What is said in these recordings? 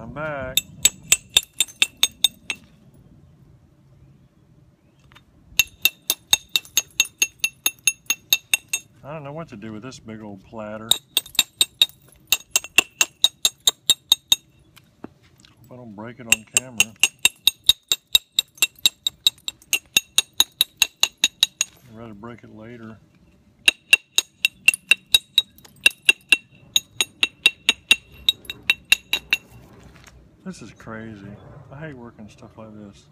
I'm back. I don't know what to do with this big old platter. Hope I don't break it on camera. I'd rather break it later. This is crazy. I hate working stuff like this.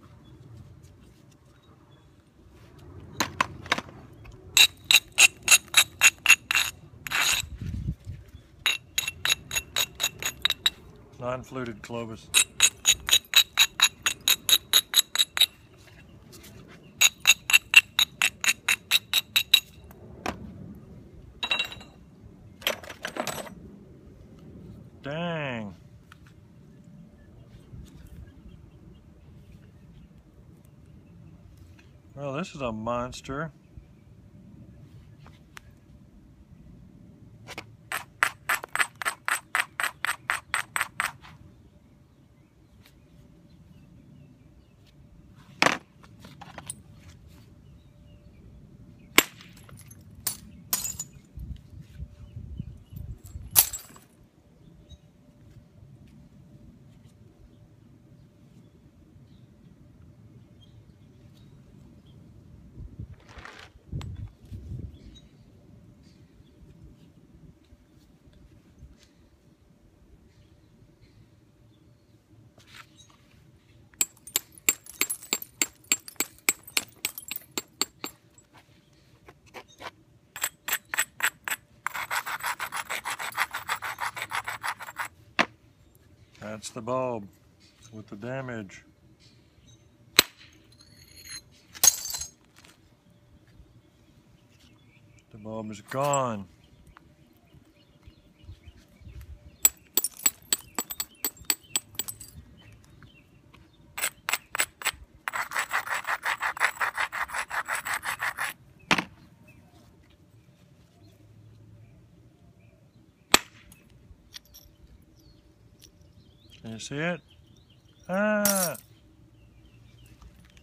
Non-fluted Clovis. Dang. Well, this is a monster. That's the bulb with the damage. The bulb is gone. Can you see it? Ah!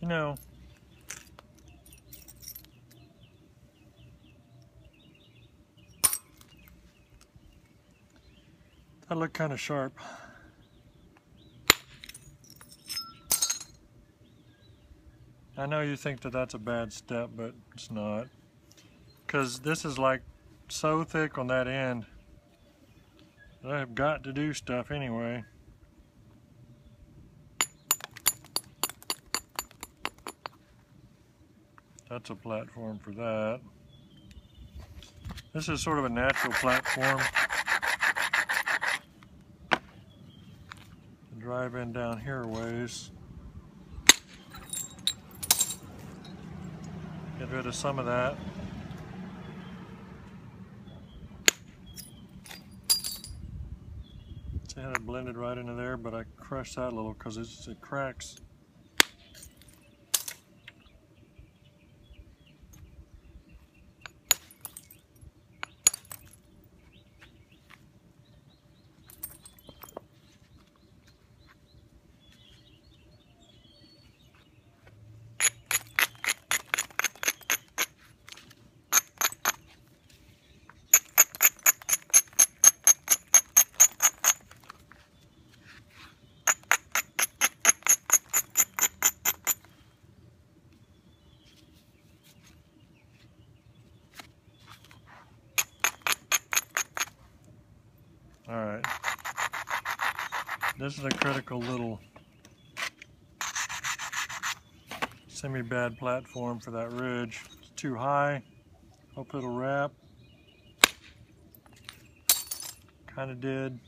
You know. That looked kind of sharp. I know you think that that's a bad step, but it's not. Because this is like so thick on that end that I've got to do stuff anyway. That's a platform for that. This is sort of a natural platform. Drive in down here a ways. Get rid of some of that. See how it blended right into there, but I crushed that a little because it cracks. Alright, this is a critical little semi-bad platform for that ridge. It's too high, hope it'll wrap. Kinda did.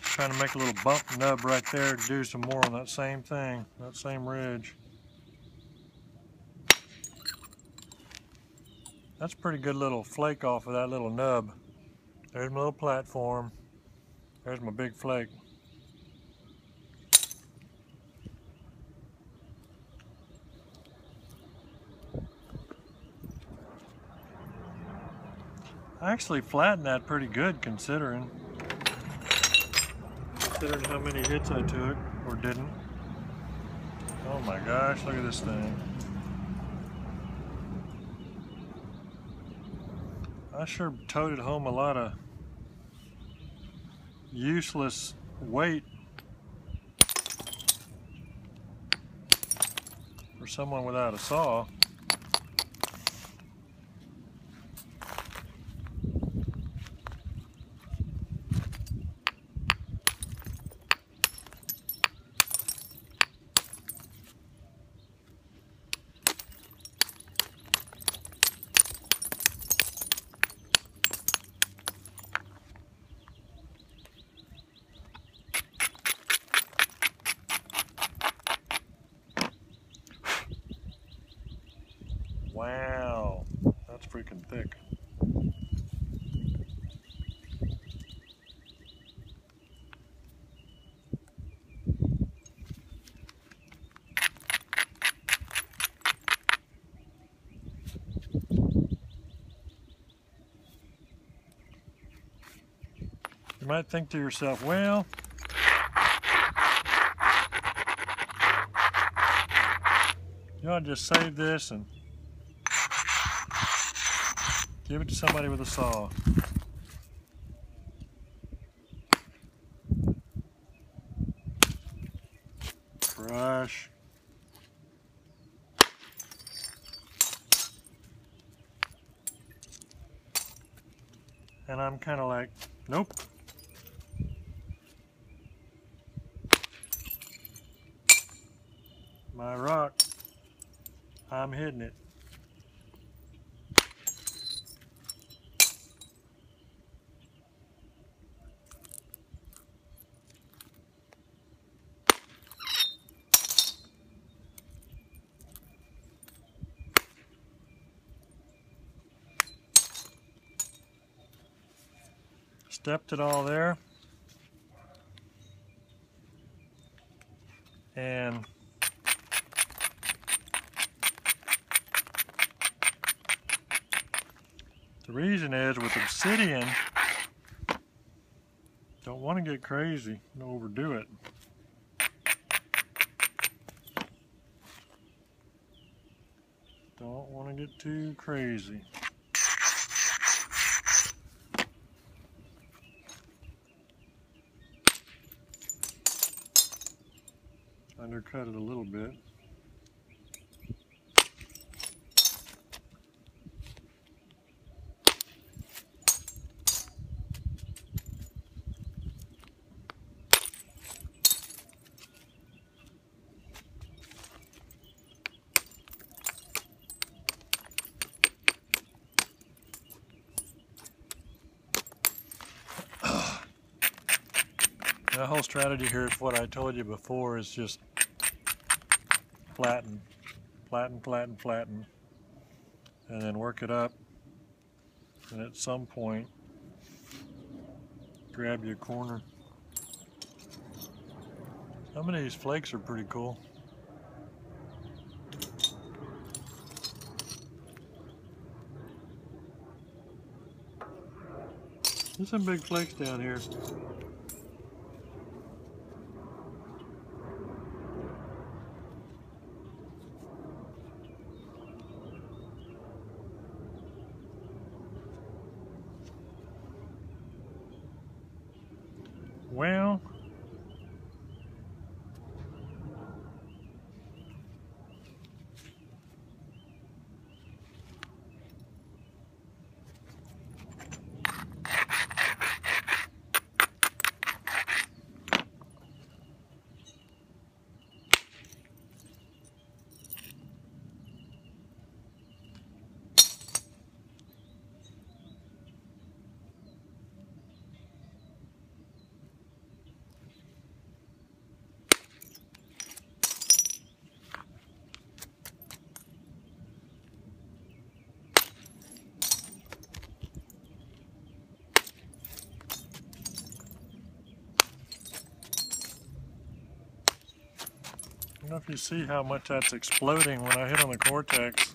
Trying to make a little bump nub right there to do some more on that same thing, that same ridge. That's a pretty good little flake off of that little nub. There's my little platform. There's my big flake. I actually flattened that pretty good considering how many hits I took or didn't. Oh my gosh, look at this thing. I sure toted home a lot of useless weight for someone without a saw. Wow, that's freaking thick. You might think to yourself, well, you ought to just save this and give it to somebody with a saw. Brush. And I'm kind of like, nope. My rock, I'm hitting it. Stepped it all there. And the reason is with obsidian, don't want to get crazy and overdo it. Don't want to get too crazy. Undercut it a little bit. The whole strategy here is what I told you before, is just flatten, flatten, flatten, flatten, and then work it up, and at some point grab your corner. Some of these flakes are pretty cool. There's some big flakes down here. Well, I don't know if you see how much that's exploding when I hit on the cortex.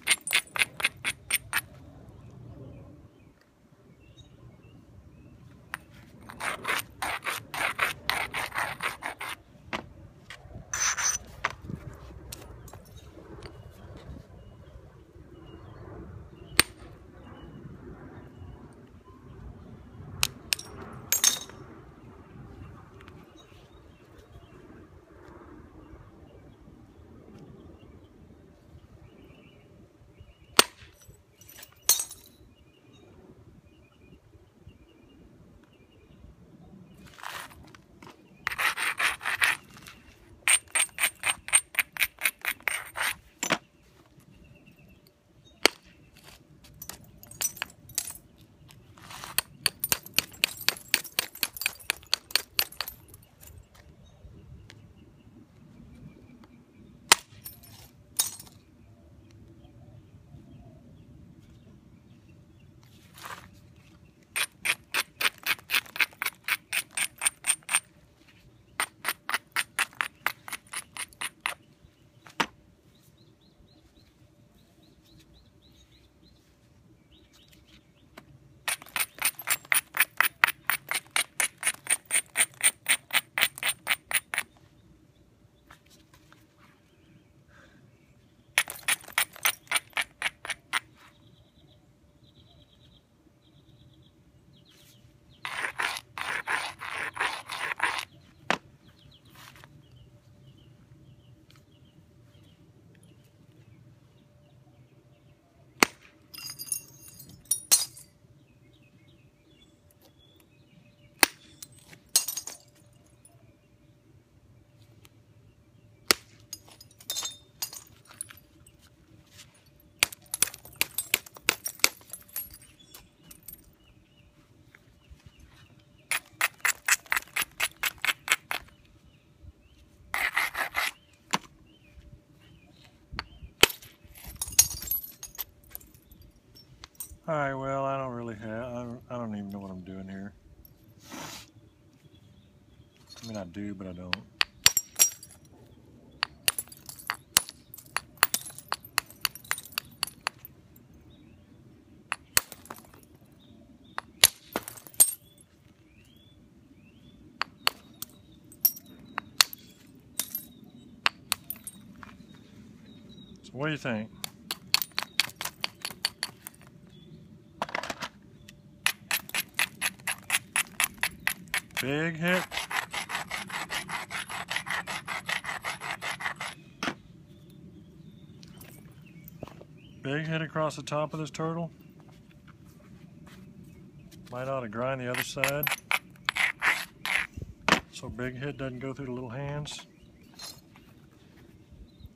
Alright, well, I don't really have, I don't even know what I'm doing here. I mean, I do, but I don't. So what do you think? Big hit? Big hit across the top of this turtle. Might ought to grind the other side so big hit doesn't go through the little hands.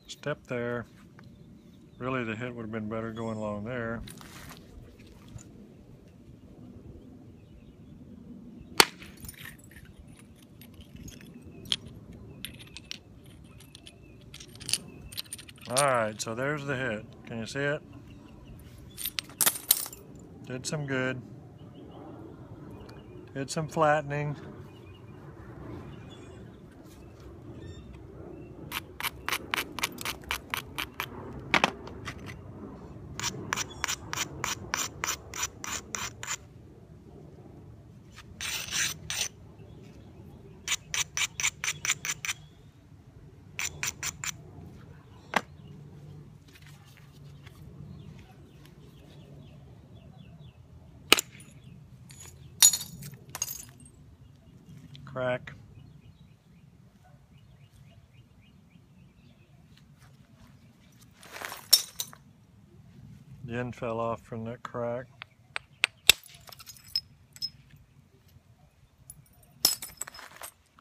Step there. Really the hit would have been better going along there. Alright, so there's the hit. Can you see it? Did some good. Did some flattening. Crack. The end fell off from that crack.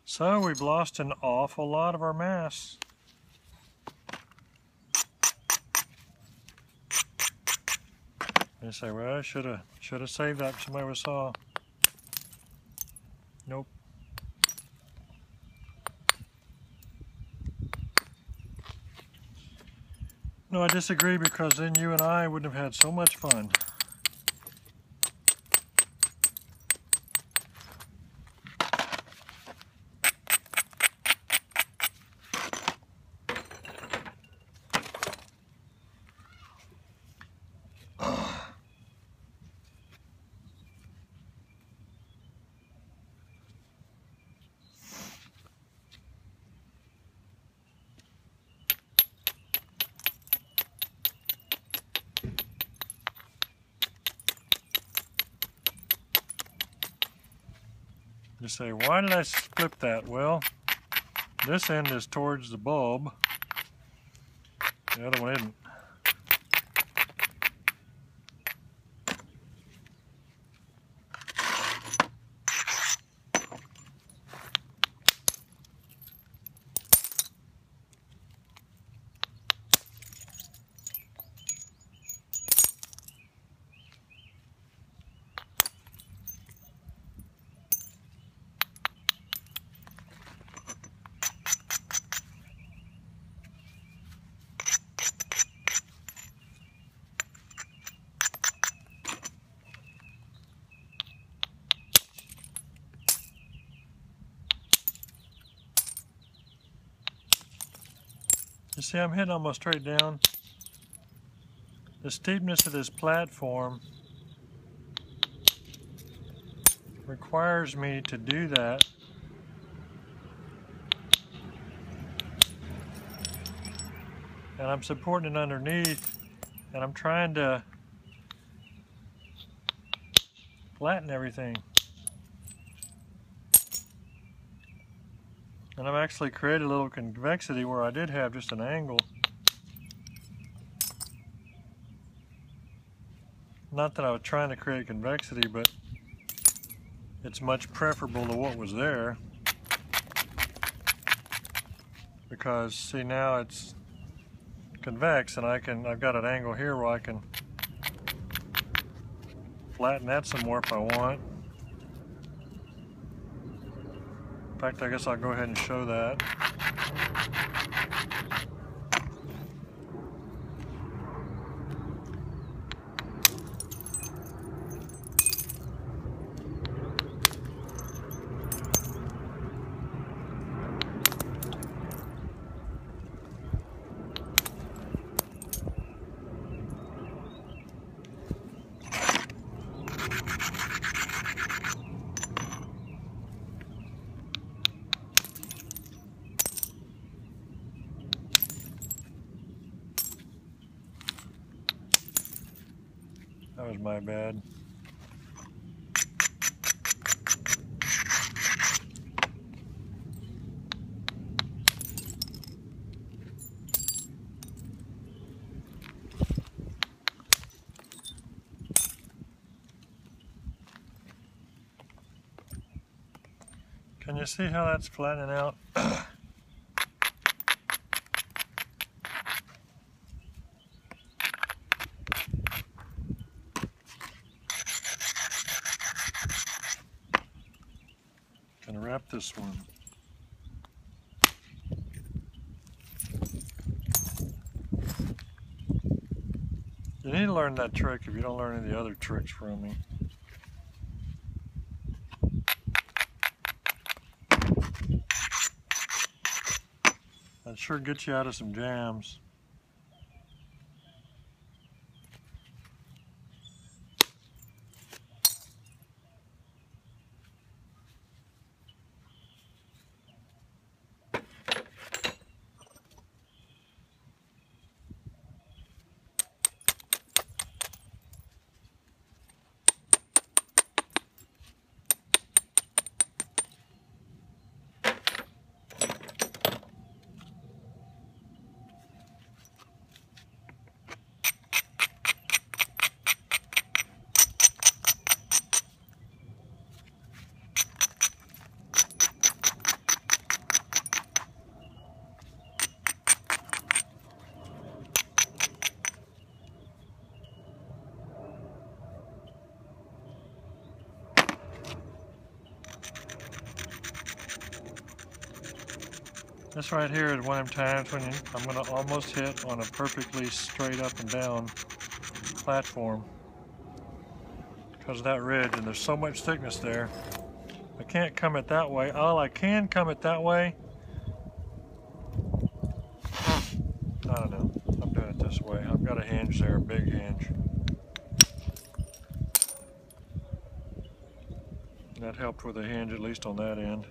So we've lost an awful lot of our mass. You say, well, I should have saved that for somebody with a saw. Nope. No, I disagree, because then you and I wouldn't have had so much fun. You say, why did I flip that? Well, this end is towards the bulb. The other one isn't. You see, I'm hitting almost straight down. The steepness of this platform requires me to do that. And I'm supporting it underneath, and I'm trying to flatten everything. And I've actually created a little convexity where I did have just an angle. Not that I was trying to create convexity, but it's much preferable to what was there. Because see, now it's convex, and I've got an angle here where I can flatten that some more if I want. In fact, I guess I'll go ahead and show that. That was my bad. Can you see how that's flattening out? Gonna wrap this one. You need to learn that trick if you don't learn any of the other tricks from me. That sure gets you out of some jams. This right here is one of them times when I'm going to almost hit on a perfectly straight up and down platform because of that ridge, and there's so much thickness there. I can't come it that way. Oh, I can come it that way. I don't know. I'm doing it this way. I've got a hinge there, a big hinge. That helped with the hinge, at least on that end.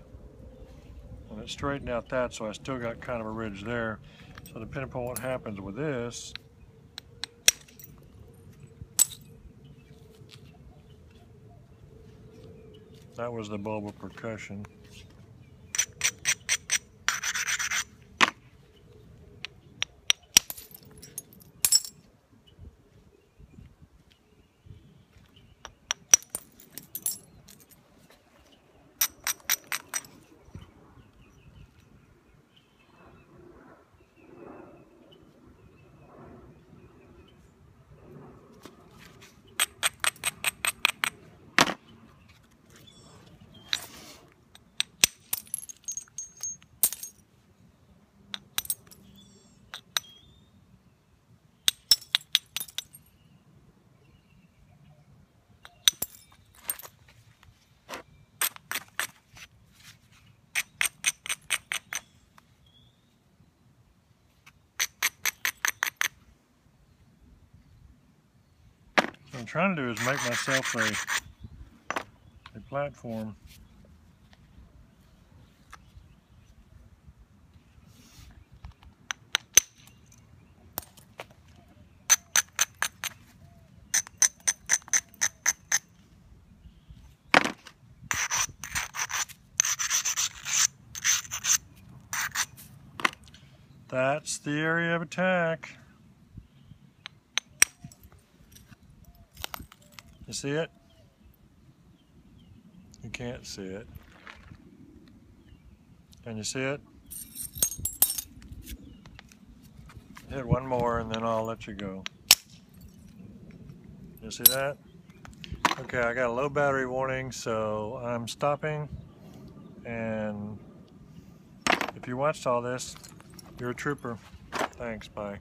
And it straightened out that, so I still got kind of a ridge there. So depending upon what happens with this, that was the bulb of percussion. What I'm trying to do is make myself a platform. That's the area of attack. You see it? You can't see it. Can you see it? Hit one more and then I'll let you go. You see that? Okay, I got a low battery warning, so I'm stopping. And if you watched all this, you're a trooper. Thanks, bye.